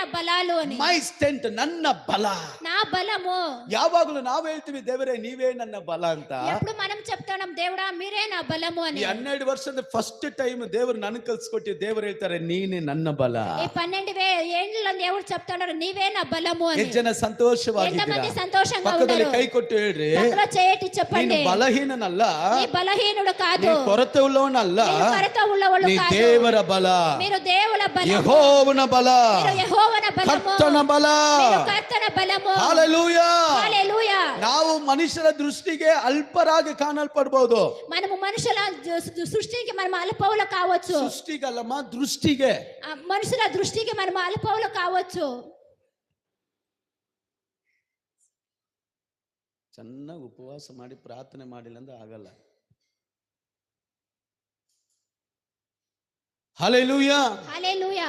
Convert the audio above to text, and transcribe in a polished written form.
నా బలాలు అని. మై స్ట్రెంత్, ನನ್ನ బల. నా బలము. ಯಾವಾಗಲೂ ನಾವು ಹೇಳ್ತೀವಿ ದೇವರೇ ನೀವೇ ನನ್ನ ಬಲ ಅಂತ. ఎప్పుడు మనం చెప్తాం దేవుడా మీరే నా బలము అని. ಈ 12 ವರ್ಷದ ಫಸ್ಟ್ ಟೈಮ್ ದೇವರು ನನಗೆ ಕಲ್ಸ್ಕೊಟ್ಟಿ ದೇವರು ಹೇಳ್ತಾರೆ ನೀನೇ ನನ್ನ ಬಲ. ఈ 12 ఏండ్ల దేవుడు చెప్తాడు నీవే నా బలము అని. ಎಷ್ಟು ಜನ ಸಂತೋಷವಾಗಿದ್ದೀರಾ? ఎంతమంది సంతోషంగా ಪಕ್ಕದಲ್ಲಿ ఉన్నారు? ಕೈ ಕೊಟ್ಟು ಹೇಳ್ರಿ, పక్కలో చేయటి చెప్పండి. ನೀನು ಬಲಹೀನನಲ್ಲ, నీ బలహీనుడు కాదు, ನೀನು ಕೊರತೆ ಉಳ್ಳವನಲ್ಲ, మీరు కొరత ఉన్నవాళ్ళు ನೀ కాదు, ದೇವರ ಬಲ, మీరు దేవుల బలము, ಯೆಹೋವನ ಬಲ, మీరు యెహోవన బలము, ಕರ್ತನ ಬಲ. మీరు కర్తన బలము. ಹಲ್ಲೆಲೂಯಾ. హల్లెలూయా. ನಾವು ಮನುಷ್ಯರ ದೃಷ್ಟಿಗೆ ಅಲ್ಪರಾಗಿ ಕಾಣಲ್ಪಡಬಹುದು. మనము మనుషుల సృష్టికి మనం అల్పవులు కావచ్చు. ಸೃಷ್ಟಿಗಲ್ಲಮ್ಮ, ದೃಷ್ಟಿಗೆ. మనుషుల దృష్టికి మనం అల్పవులు కావచ్చు. ಚೆನ್ನಾಗಿ ಉಪವಾಸ ಮಾಡಿ ಪ್ರಾರ್ಥನೆ ಮಾಡಿಲ್ಲ ಅಂದ್ರೆ ಆಗಲ್ಲ. ಹಲ್ಲೆಲೂಯಾ. హల్లెలూయా.